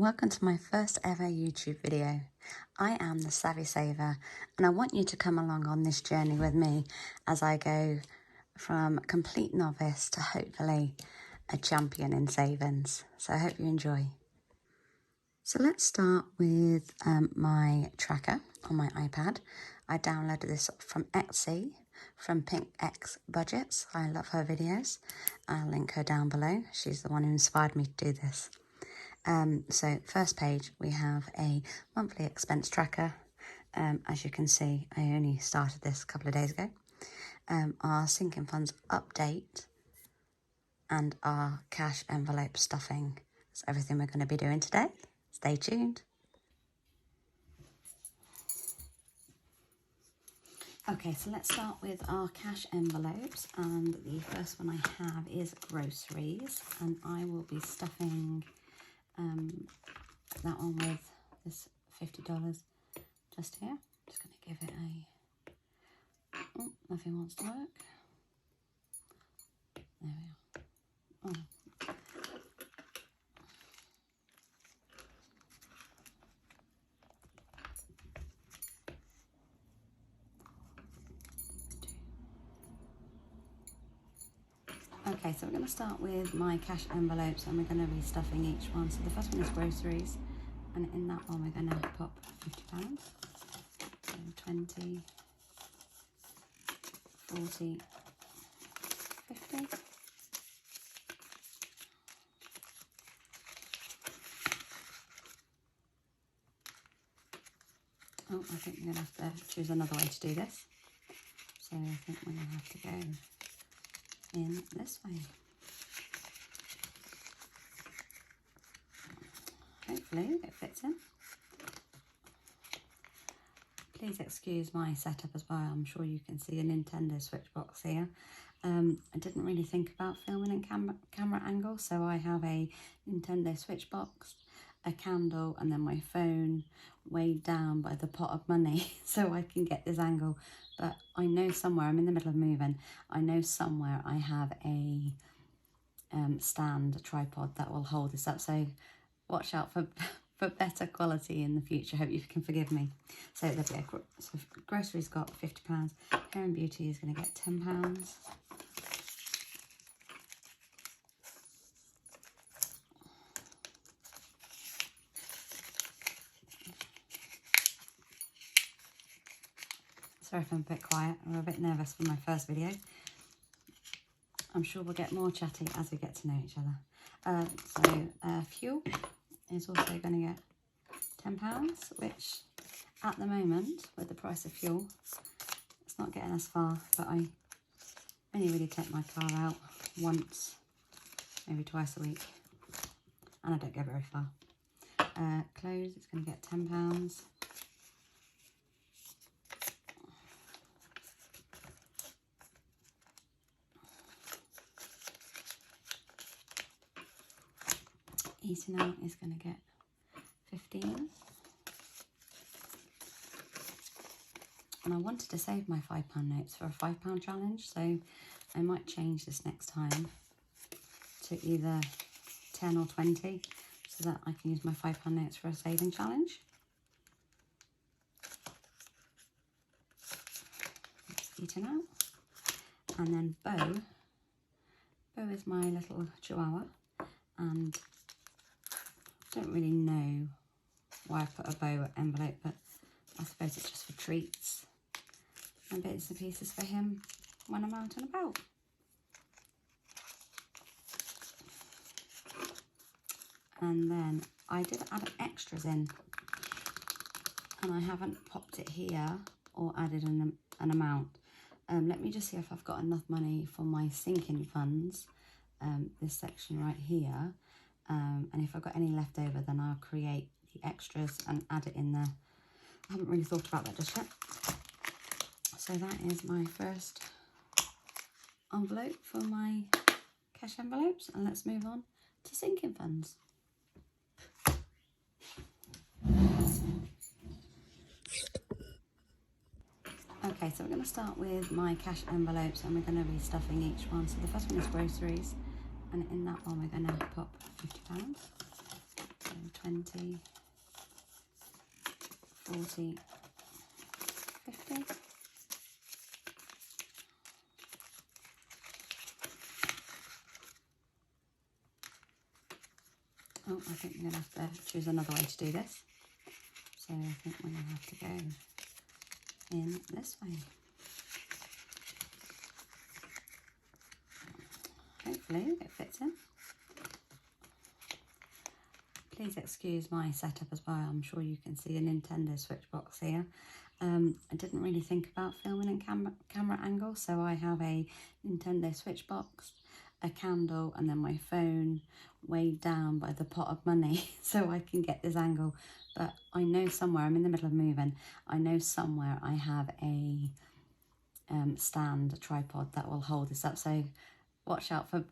Welcome to my first ever YouTube video. I am the Savvy Saver and I want you to come along on this journey with me as I go from complete novice to hopefully a champion in savings. So I hope you enjoy. So let's start with my tracker on my iPad. I downloaded this from Etsy from Pink X Budgets. I love her videos. I'll link her down below. She's the one who inspired me to do this. So first page, we have a monthly expense tracker. As you can see, I only started this a couple of days ago. Our sinking funds update and our cash envelope stuffing. That's everything we're going to be doing today. Stay tuned. Okay, so let's start with our cash envelopes, and the first one I have is groceries, and I will be stuffing that one with this $50 just here. I'm just going to give it a... Oh, nothing wants to work. There we are. Oh. Okay, so we're going to start with my cash envelopes and we're going to be stuffing each one. So the first one is groceries, and in that one we're going to pop £50. So 20, 40, 50. Oh, I think we're going to have to choose another way to do this. So I think we're going to have to go in this way. Hopefully it fits in. Please excuse my setup as well. I'm sure you can see a Nintendo Switch box here. I didn't really think about filming in camera angle, so I have a Nintendo Switch box, a candle, and then my phone weighed down by the pot of money so I can get this angle. But I know somewhere, I'm in the middle of moving, I know somewhere I have a stand, a tripod that will hold this up. So watch out for better quality in the future. Hope you can forgive me. So there we go. So groceries got £50. Hair and beauty is going to get £10. Sorry if I'm a bit quiet. I'm a bit nervous for my first video. I'm sure we'll get more chatty as we get to know each other. Fuel is also going to get £10, which at the moment, with the price of fuel, it's not getting us far, but I only really take my car out once, maybe twice a week, and I don't go very far. Clothes is going to get £10. Eating out is going to get 15. And I wanted to save my £5 notes for a £5 challenge, so I might change this next time to either 10 or 20 so that I can use my £5 notes for a saving challenge. That's eating out. And then Bo is my little chihuahua, and I don't really know why I put a Bo envelope, but I suppose it's just for treats and bits and pieces for him when I'm out and about. And then I did add extras in, and I haven't popped it here or added an amount. Let me just see if I've got enough money for my sinking funds, this section right here. And if I've got any left over, then I'll create the extras and add it in there. I haven't really thought about that just yet. So that is my first envelope for my cash envelopes, and let's move on to sinking funds. Okay, so we're going to start with my cash envelopes and we're going to be stuffing each one. So the first one is groceries, and in that one we're going to pop £50. So 20, 40, 50. Oh, I think we're going to have to choose another way to do this. So I think we're going to have to go in this way. Hopefully it fits in. Please excuse my setup as well. I'm sure you can see a Nintendo Switch box here. I didn't really think about filming in camera angle, so I have a Nintendo Switch box, a candle, and then my phone weighed down by the pot of money so I can get this angle. But I know somewhere, I'm in the middle of moving, I know somewhere I have a stand, a tripod that will hold this up. So watch out for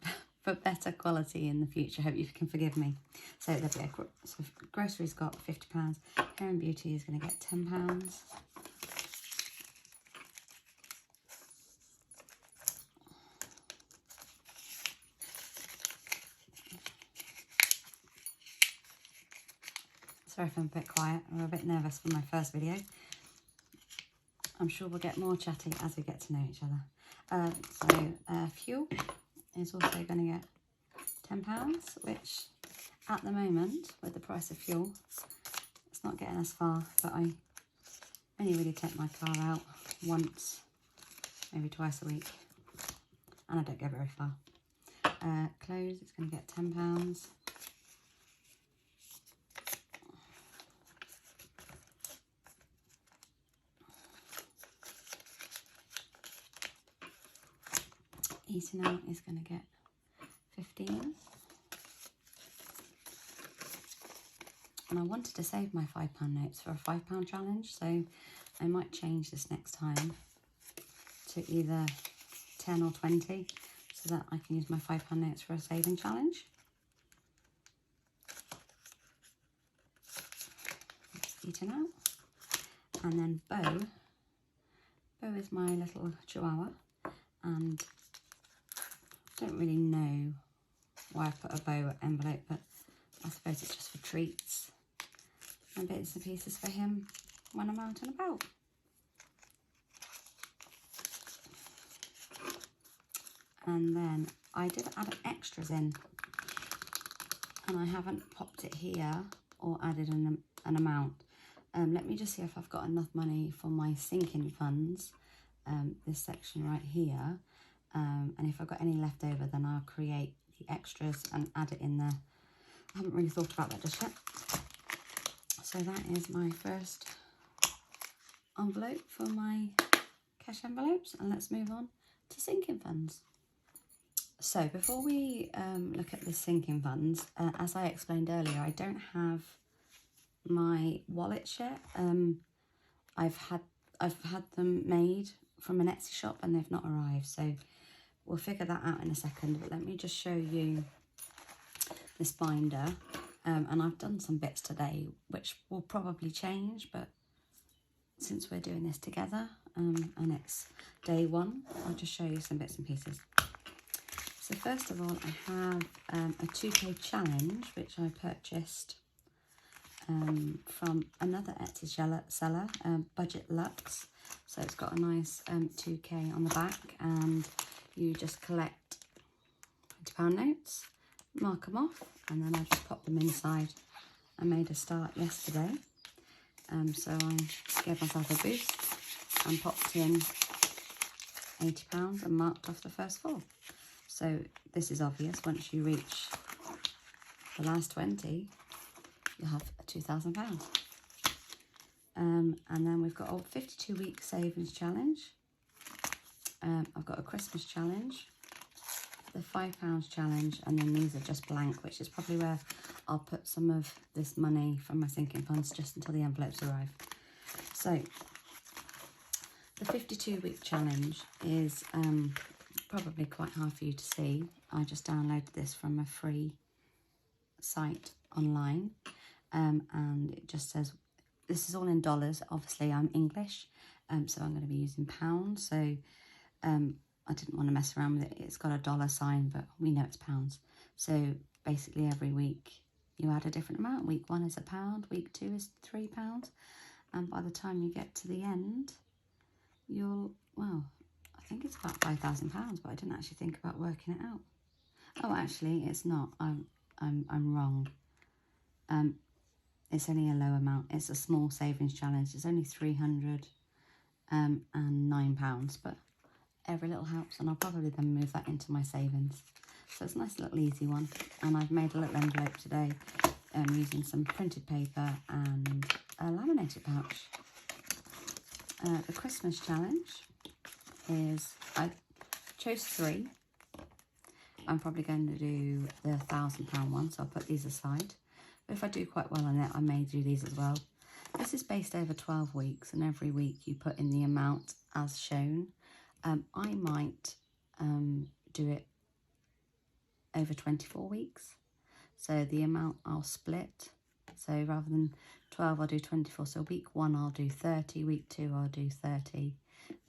better quality in the future. Hope you can forgive me. So there we go. So groceries got £50. Hair and beauty is going to get £10. Sorry if I'm a bit quiet. I'm a bit nervous for my first video. I'm sure we'll get more chatty as we get to know each other. Fuel is also going to get £10, which at the moment, with the price of fuel, it's not getting us far, but I only really take my car out once, maybe twice a week, and I don't go very far. Clothes, it's going to get £10. Eating out is going to get 15. And I wanted to save my £5 notes for a £5 challenge, so I might change this next time to either 10 or 20 so that I can use my £5 notes for a saving challenge. That's eating out. And then Bo is my little chihuahua, and I don't really know why I put a Bo envelope, but I suppose it's just for treats and bits and pieces for him when I'm out and about. And then I did add extras in, and I haven't popped it here or added an amount. Let me just see if I've got enough money for my sinking funds, this section right here. And if I've got any left over, then I'll create the extras and add it in there. I haven't really thought about that just yet. So that is my first envelope for my cash envelopes, and let's move on to sinking funds. So before we look at the sinking funds, as I explained earlier, I don't have my wallets yet. I've had them made from an Etsy shop and they've not arrived, so we'll figure that out in a second. But let me just show you this binder. And I've done some bits today which will probably change, but since we're doing this together and it's day one, I'll just show you some bits and pieces. So first of all, I have a 2K challenge which I purchased from another Etsy seller, Budget Luxe. So it's got a nice 2K on the back, and you just collect £20 notes, mark them off, and then I just pop them inside. I made a start yesterday, so I gave myself a boost and popped in £80 and marked off the first 4. So this is obvious, once you reach the last 20, you'll have a £2,000. And then we've got a 52-week savings challenge. I've got a Christmas challenge, the £5 challenge, and then these are just blank, which is probably where I'll put some of this money from my sinking funds just until the envelopes arrive. So the 52-week challenge is probably quite hard for you to see. I just downloaded this from a free site online, and it just says, this is all in dollars. Obviously I'm English, so I'm going to be using pounds. So I didn't want to mess around with it. It's got a dollar sign, but we know it's pounds. So basically every week you add a different amount. Week 1 is £1, week 2 is £3, and by the time you get to the end, you'll, well, I think it's about £5,000, but I didn't actually think about working it out. Oh, actually, it's not. I'm wrong. It's only a low amount. It's a small savings challenge. It's only £309, but every little helps, and I'll probably then move that into my savings. So it's a nice little easy one. And I've made a little envelope today using some printed paper and a laminated pouch. The Christmas challenge is, I chose 3. I'm probably going to do the £1,000 one, so I'll put these aside. But if I do quite well on it, I may do these as well. This is based over 12 weeks, and every week you put in the amount as shown. I might do it over 24 weeks. So the amount I'll split. So rather than 12, I'll do 24. So week 1, I'll do 30. Week 2, I'll do 30,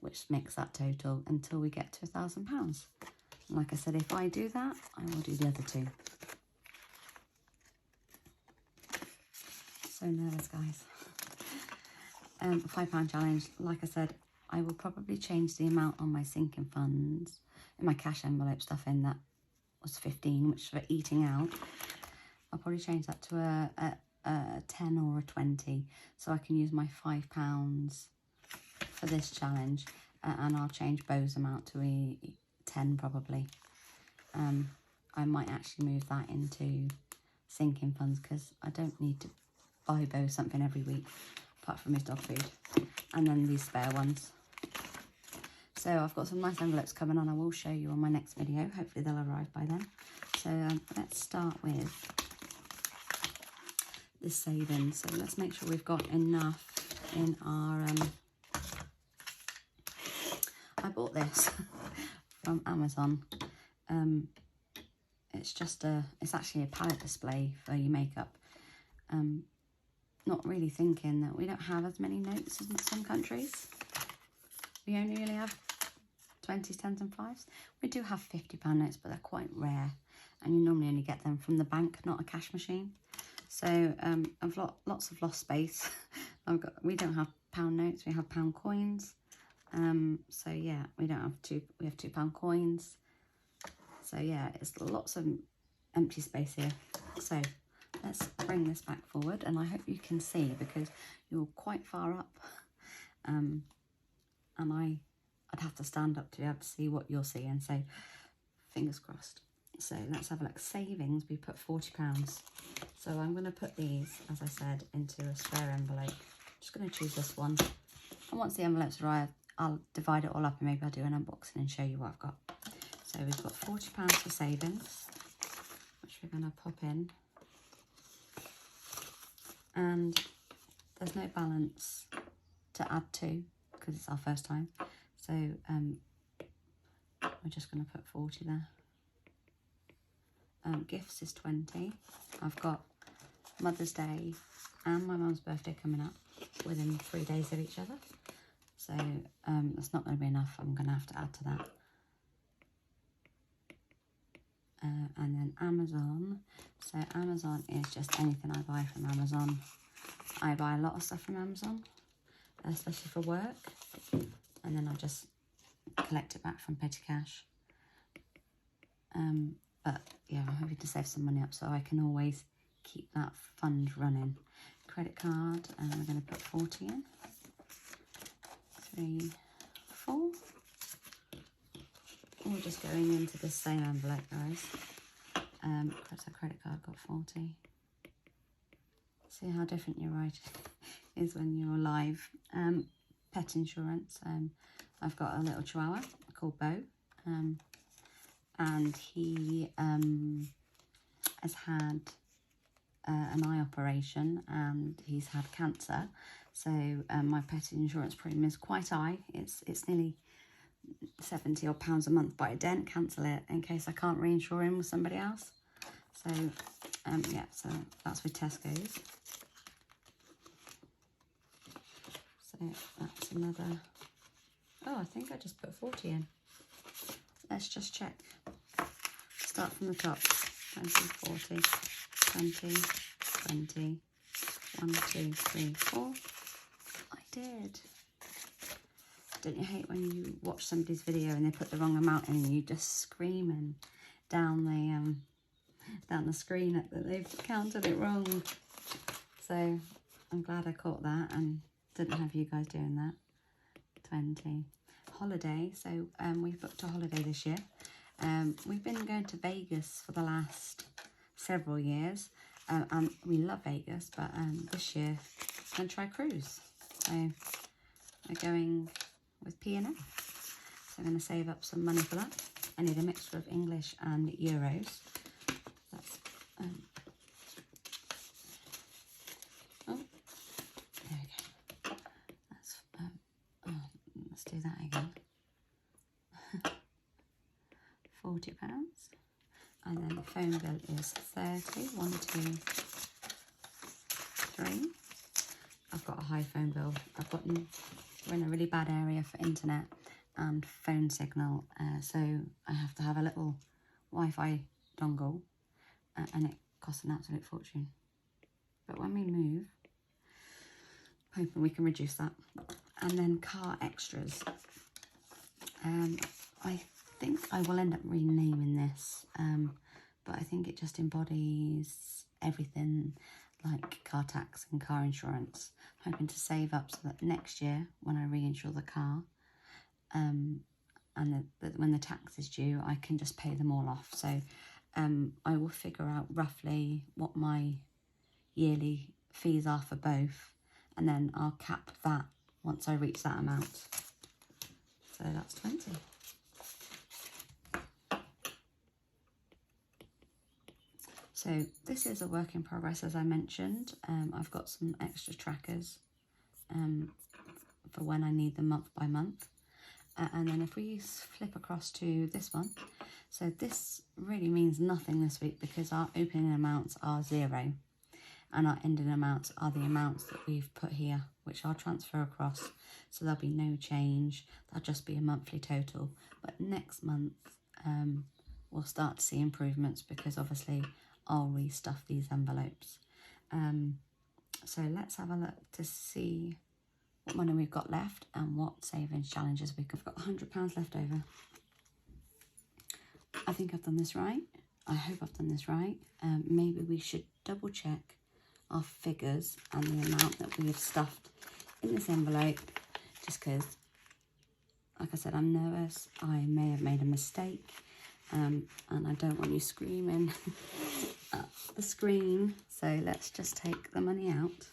which makes that total until we get to £1,000. Like I said, if I do that, I will do the other 2. So nervous, guys. £5 challenge. Like I said, I will probably change the amount on my sinking funds, in my cash envelope stuff in that was 15, which for eating out. I'll probably change that to a 10 or a 20, so I can use my £5 for this challenge, and I'll change Bo's amount to a 10 probably. I might actually move that into sinking funds because I don't need to buy Bo something every week apart from his dog food, and then these spare ones. So I've got some nice envelopes coming on. I will show you on my next video. Hopefully they'll arrive by then. So let's start with the savings. So let's make sure we've got enough in our I bought this from Amazon. It's actually a palette display for your makeup. Not really thinking that we don't have as many notes as in some countries. We only really have 20s, 10s and 5s. We do have £50 notes, but they're quite rare, and you normally only get them from the bank, not a cash machine. So I've lots of lost space. We don't have pound notes, we have pound coins. So yeah, we have £2 coins. So yeah, it's lots of empty space here. So let's bring this back forward, and I hope you can see because you're quite far up. And I'd have to stand up to be able to see what you're seeing, so fingers crossed. So let's have a look. Savings, we put £40. So I'm going to put these, as I said, into a square envelope. Just going to choose this one. And once the envelopes arrive, I'll divide it all up and maybe I'll do an unboxing and show you what I've got. So we've got £40 for savings, which we're going to pop in. And there's no balance to add to because it's our first time. So we're just going to put 40 there. Gifts is 20. I've got Mother's Day and my mum's birthday coming up within 3 days of each other. So that's not going to be enough. I'm going to have to add to that. And then Amazon. So Amazon is just anything I buy from Amazon. I buy a lot of stuff from Amazon, especially for work. And then I just collect it back from petty cash. But yeah, I'm hoping to save some money up so I can always keep that fund running. Credit card, and we're going to put 40 in. 3, 4. All just going into the same envelope, guys. Perhaps our credit card got 40. See how different your writing is when you're live. Pet insurance. I've got a little chihuahua called Bo. And he has had an eye operation and he's had cancer. So my pet insurance premium is quite high. It's nearly £70 odd a month, but I don't cancel it in case I can't reinsure him with somebody else. So yeah, so that's with Tesco's. So that's another. Oh, I think I just put 40 in. Let's just check. Start from the top. 20, 40. 20, 20, 1, 2, 3, 4. I did. Don't you hate when you watch somebody's video and they put the wrong amount in and you just screaming down the screen that they've counted it wrong? So I'm glad I caught that and didn't have you guys doing that. 20. Holiday. So we've booked a holiday this year. We've been going to Vegas for the last several years, and we love Vegas, but this year I'm going to try cruise. So we're going with P&O. So I'm going to save up some money for that. I need a mixture of English and euros. That's oh, there we go. That's let's do that again. £40, and then the phone bill is 30. 1, 2, 3. I've got a high phone bill. We're in a really bad area for internet and phone signal, so I have to have a little Wi-Fi dongle, and it costs an absolute fortune. But when we move, hoping we can reduce that. And then car extras. I think I will end up renaming this, but I think it just embodies everything like car tax and car insurance. I'm hoping to save up so that next year when I reinsure the car, and when the tax is due, I can just pay them all off. So I will figure out roughly what my yearly fees are for both, and then I'll cap that once I reach that amount. So that's 20. So this is a work in progress, as I mentioned. I've got some extra trackers for when I need them month by month. And then if we flip across to this one, so this really means nothing this week because our opening amounts are 0 and our ending amounts are the amounts that we've put here, which I'll transfer across. So there'll be no change. That'll just be a monthly total. But next month, we'll start to see improvements because obviously I'll restuff these envelopes. So let's have a look to see what money we've got left and what savings challenges we've got. £100 left over. I think I've done this right. I hope I've done this right. Maybe we should double check our figures and the amount that we have stuffed in this envelope, just because, like I said, I'm nervous. I may have made a mistake, and I don't want you screaming at the screen. So let's just take the money out.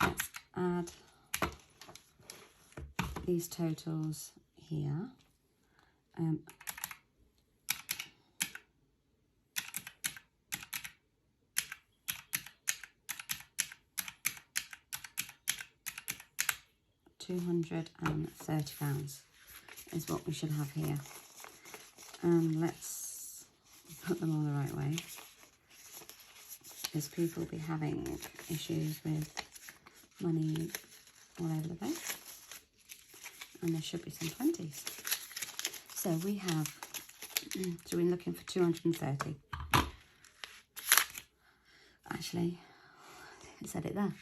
Let's add these totals here. £230 is what we should have here. And let's put them all the right way, because people will be having issues with money all over the place. And there should be some 20s. So we have, so we're looking for 230. Actually, it said it there.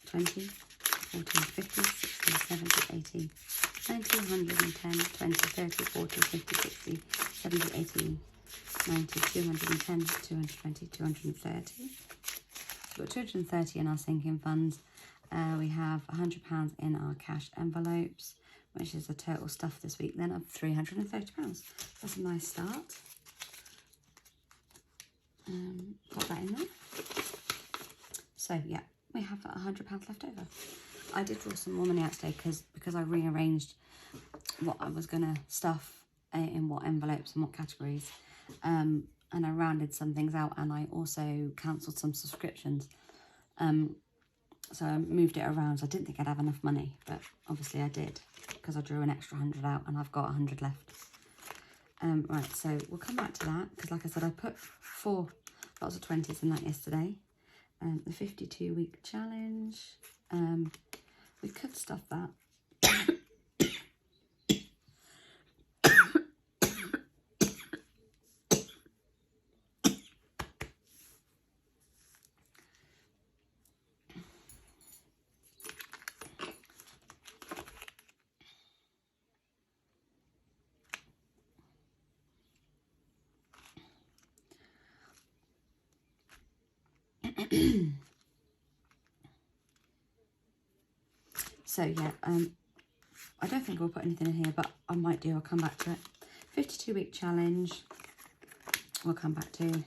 20, 40, 50, 60, 70, 80, 90, 110, 20, 30, 40, 50, 60, 70, 80, 90, 210, 220, 230. So we've got 230 in our sinking funds. We have £100 in our cash envelopes, which is the total stuff this week then of £330. That's a nice start. Put that in there. So yeah, we have £100 left over. I did draw some more money out today because I rearranged what I was going to stuff in what envelopes and what categories. And I rounded some things out, and I also cancelled some subscriptions. So I moved it around. So I didn't think I'd have enough money, but obviously I did, because I drew an extra 100 out and I've got 100 left. Right, so we'll come back to that, because like I said, I put 4 lots of 20s in that yesterday. The 52-week challenge, we could stuff that. So yeah, I don't think we'll put anything in here, but I might do. I'll come back to it. 52-week challenge. We'll come back to.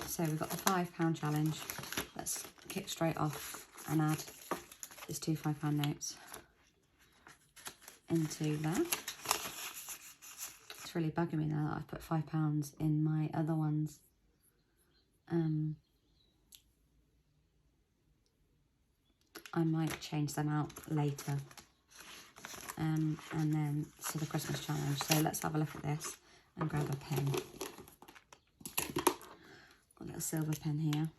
So we've got the £5 challenge. Let's kick straight off and add these 2 £5 notes into there. It's really bugging me now that I've put £5 in my other ones. I might change them out later. And then to the Christmas challenge. So let's have a look at this and grab a pen. Got a little silver pen here.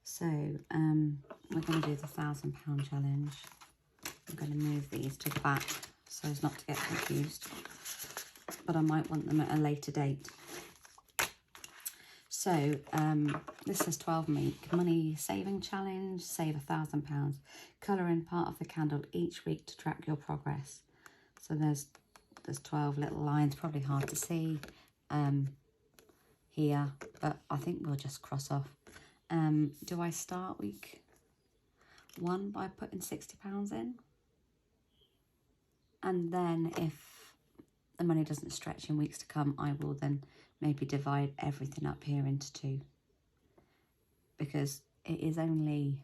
So we're going to do the £1,000 challenge. I'm going to move these to the back so as not to get confused. But I might want them at a later date. So this says 12-week money saving challenge, save £1,000. Colour in part of the candle each week to track your progress. So there's 12 little lines, probably hard to see here, but I think we'll just cross off. Do I start week 1 by putting £60 in? And then if the money doesn't stretch in weeks to come, I will then maybe divide everything up here into 2, because it is only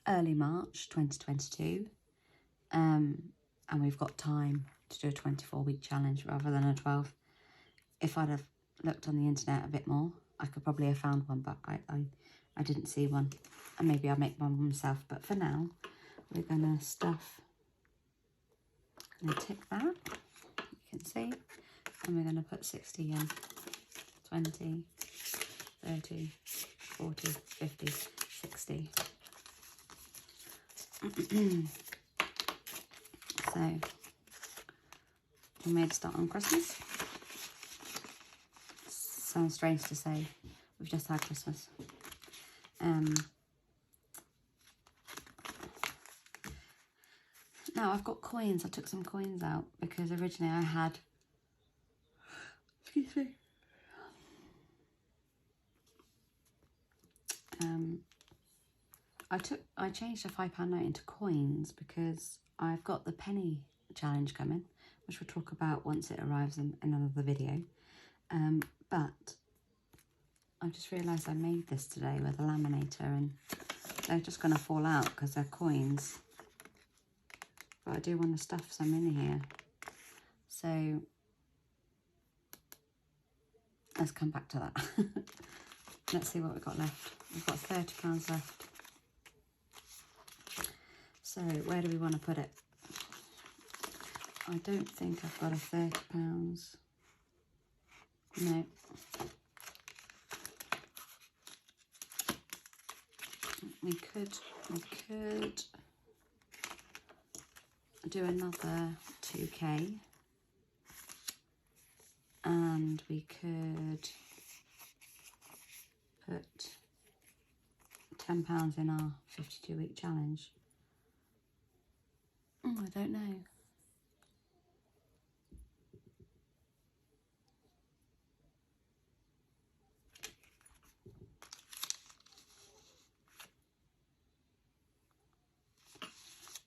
early March 2022, and we've got time to do a 24-week challenge rather than a 12. If I'd have looked on the internet a bit more, I could probably have found one, but I didn't see one, and maybe I'll make one myself. But for now, we're gonna tick that, you can see, and we're gonna put 60 in. 20, 30, 40, 50, 60. So, we made a start on Christmas. Sounds strange to say, we've just had Christmas. Now I've got coins. I took some coins out because originally I had, excuse me, I changed a £5 note into coins because I've got the penny challenge coming, which we'll talk about once it arrives in another video. But I just realised I made this today with a laminator, and they're just going to fall out because they're coins. But I do want to stuff some in here. So let's come back to that. Let's see what we've got left. We've got £30 left. So where do we want to put it? I don't think I've got a £30. No. We could do another 2k, and we could put £10 in our 52-week challenge. I don't know.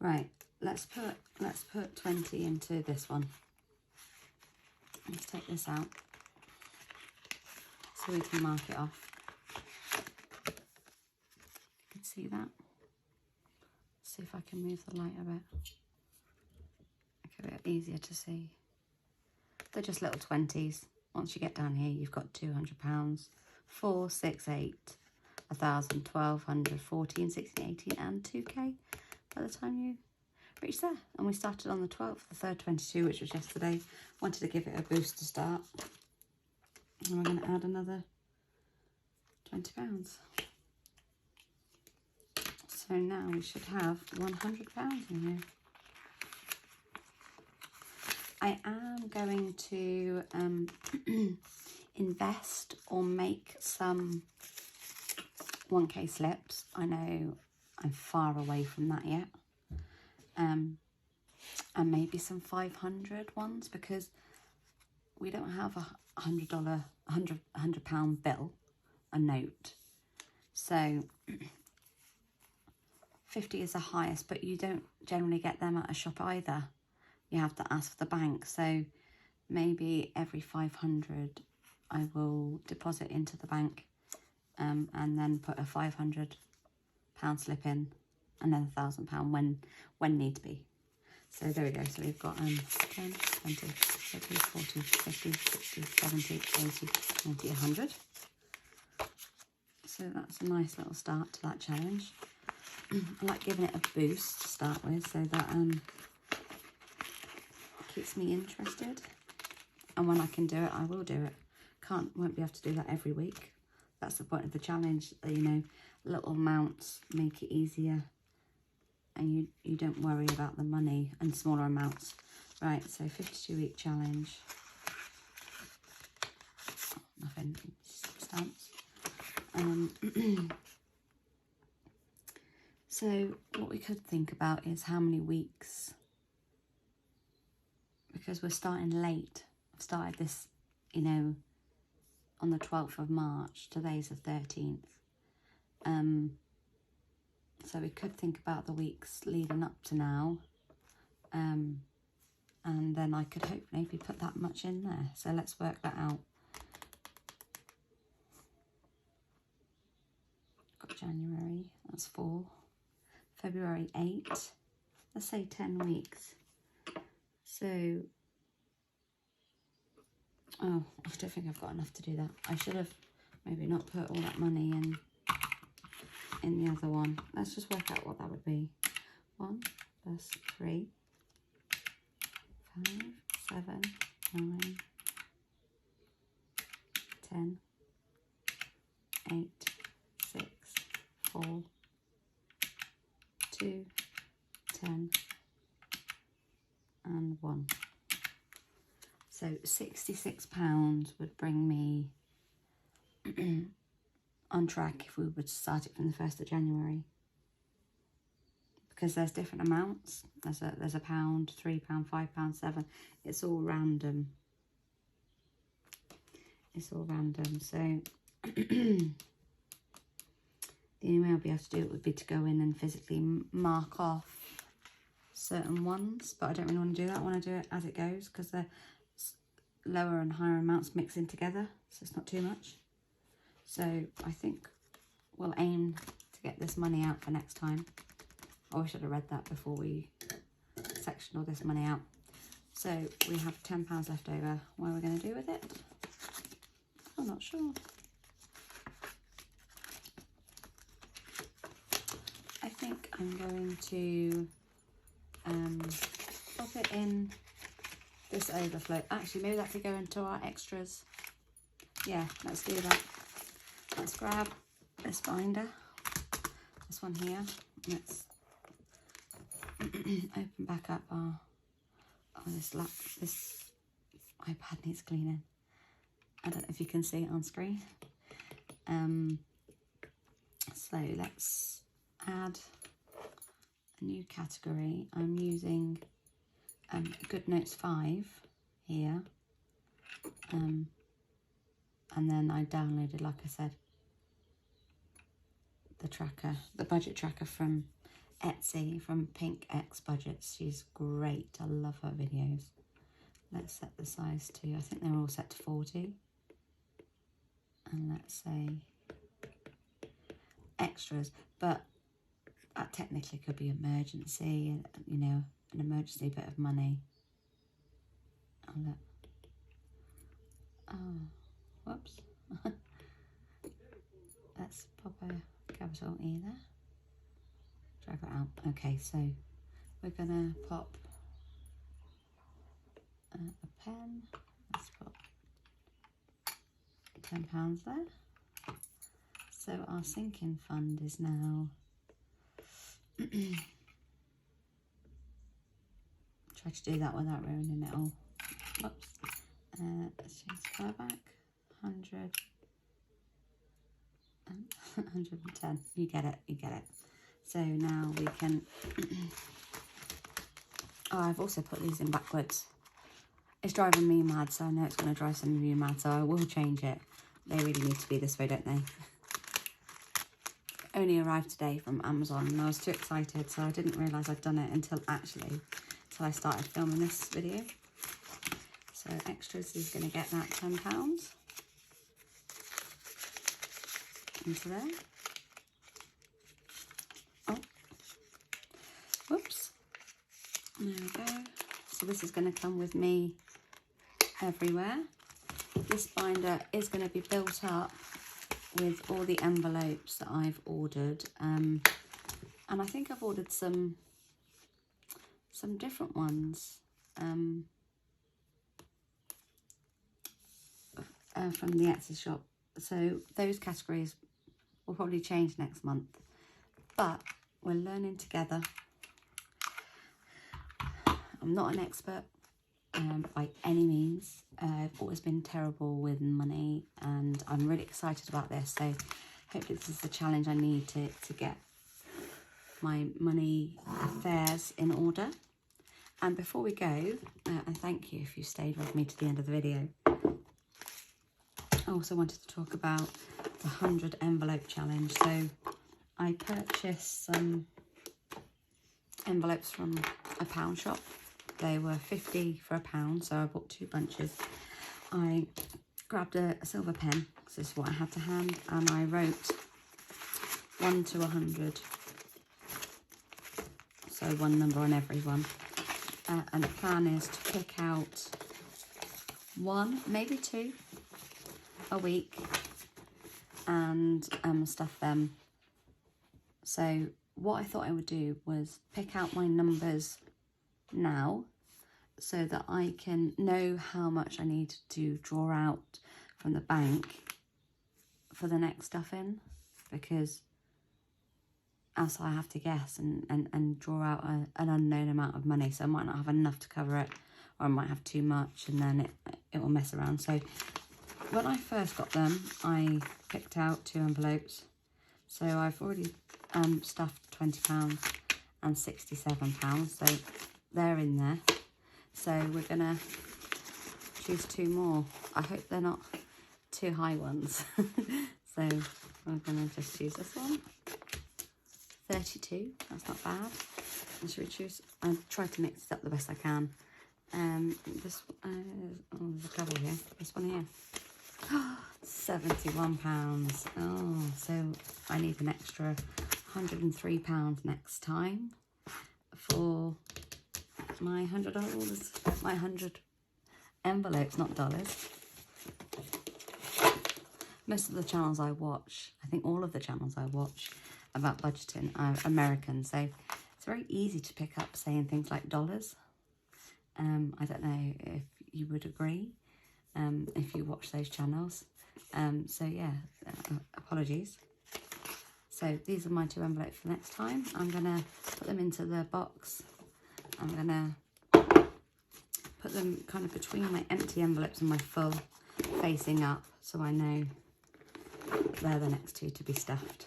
Right, let's put 20 into this one. Let's take this out so we can mark it off. You can see that. See if I can move the light a bit. Make it a bit easier to see. They're just little 20s. Once you get down here, you've got £200, 4, 6, 8, 1,000, 1,200, 14, 16, 18, and 2k by the time you reach there. And we started on the 12th, the 3rd 22, which was yesterday. Wanted to give it a boost to start. And we're going to add another £20. So now we should have £100 in here. I am going to invest or make some 1k slips. I know I'm far away from that yet. And maybe some 500 ones, because we don't have a £100 bill, a note. So 50 is the highest, but you don't generally get them at a shop either. You have to ask the bank. So maybe every 500 I will deposit into the bank, and then put a £500 slip in, and then £1,000 when need be. So there we go. So we've got 10, 20, 30, 40, 50, 60, 70, 80, 90, 100. So that's a nice little start to that challenge. I like giving it a boost to start with, so that keeps me interested. And when I can do it, I will do it. Won't be able to do that every week. That's the point of the challenge. You know, little amounts make it easier, and you don't worry about the money, and smaller amounts. Right, so 52-week challenge. Nothing, stamps. So what we could think about is how many weeks, because we're starting late. I've started this, you know, on the 12th of March. Today's the 13th. So we could think about the weeks leading up to now. And then I could hope maybe put that much in there. So let's work that out. Got January, that's 4. February 8. Let's say 10 weeks. So, oh, I don't think I've got enough to do that. I should have maybe not put all that money in the other one. Let's just work out what that would be. 1 plus 3, 5, 7, 9, 10, 8, 6, 4, 2, 10, and 1. So £66 would bring me on track if we were to start it from the 1st of January. Because there's different amounts. There's a £1, £3, £5, 7. It's all random. It's all random. So the only way I'll be able to do it would be to go in and physically mark off certain ones, but I don't really want to do that. I want to do it as it goes, because the lower and higher amounts mix in together, so it's not too much. So I think we'll aim to get this money out for next time. Oh, I should have read that before we section all this money out. So we have £10 left over. What are we going to do with it? I'm not sure. I think I'm going to pop it in this overflow. Actually, maybe that could go into our extras. Yeah, let's do that. Let's grab this binder, this one here. Let's open back up our this iPad needs cleaning. I don't know if you can see it on screen. So let's add a new category. I'm using GoodNotes 5 here, and then I downloaded, like I said, the tracker, the budget tracker from Etsy, from Pink X Budgets. She's great. I love her videos. Let's set the size to, I think they're all set to 40, and let's say extras, but that technically could be emergency, you know, an emergency bit of money. Oh, look. Oh, whoops. Let's pop a capital E there. Drag it out. Okay, so we're gonna pop a pen. Let's put £10 there. So our sinking fund is now try to do that without ruining it all. Whoops. Let's change the colour back. 100 and 110. You get it, you get it. So now we can oh, I've also put these in backwards. It's driving me mad, so I know it's going to drive some of you mad, so I will change it. They really need to be this way, don't they? Only arrived today from Amazon, and I was too excited, so I didn't realise I'd done it until I started filming this video. So extras is going to get that £10 into there. Oh, whoops. There we go. So this is going to come with me everywhere. This binder is going to be built up with all the envelopes that I've ordered. And I think I've ordered some different ones from the Etsy shop. So those categories will probably change next month. But we're learning together. I'm not an expert by any means. I've always been terrible with money, and I'm really excited about this. So hopefully this is the challenge I need to get my money affairs in order. And before we go, and thank you if you stayed with me to the end of the video, I also wanted to talk about the 100 envelope challenge. So I purchased some envelopes from a pound shop. They were 50 for £1, so I bought 2 bunches. I grabbed a silver pen, because this is what I had to hand, and I wrote 1 to 100. So 1 number on every one. And the plan is to pick out 1, maybe 2 a week, and stuff them. So what I thought I would do was pick out my numbers now, so that I can know how much I need to draw out from the bank for the next stuffing, because else I have to guess and draw out an unknown amount of money. So I might not have enough to cover it, or I might have too much, and then it will mess around. So when I first got them, I picked out 2 envelopes. So I've already stuffed £20 and £67, so they're in there. So we're gonna choose 2 more. I hope they're not too high ones. So we're gonna just choose this one. 32, that's not bad. And should we choose? I tried to mix it up the best I can. This oh, there's a cover here. This one here. £71. Oh, so I need an extra £103 next time for my $100, my 100 envelopes, not dollars. Most of the channels I watch, I think all of the channels I watch about budgeting are American, so it's very easy to pick up saying things like dollars. I don't know if you would agree, if you watch those channels. So yeah, apologies. So these are my 2 envelopes for next time. I'm gonna put them into the box. I'm gonna put them kind of between my empty envelopes and my full, facing up, so I know they're the next 2 to be stuffed.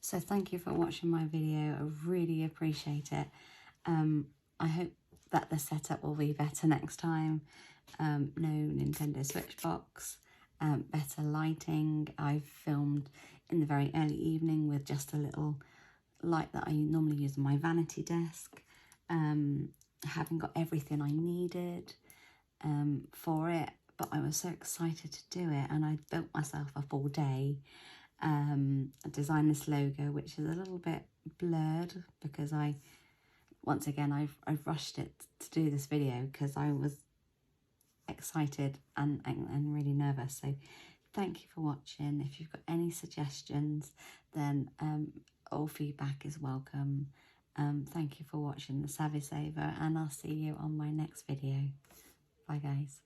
So thank you for watching my video. I really appreciate it. I hope that the setup will be better next time. No Nintendo Switch box, better lighting. I've filmed in the very early evening with just a little light that I normally use on my vanity desk. Haven't got everything I needed for it, but I was so excited to do it, and I built myself up all day. I designed this logo, which is a little bit blurred because once again I've rushed it to do this video because I was excited and really nervous. So thank you for watching. If you've got any suggestions, then all feedback is welcome. Thank you for watching The Savvy Saver, and I'll see you on my next video. Bye guys.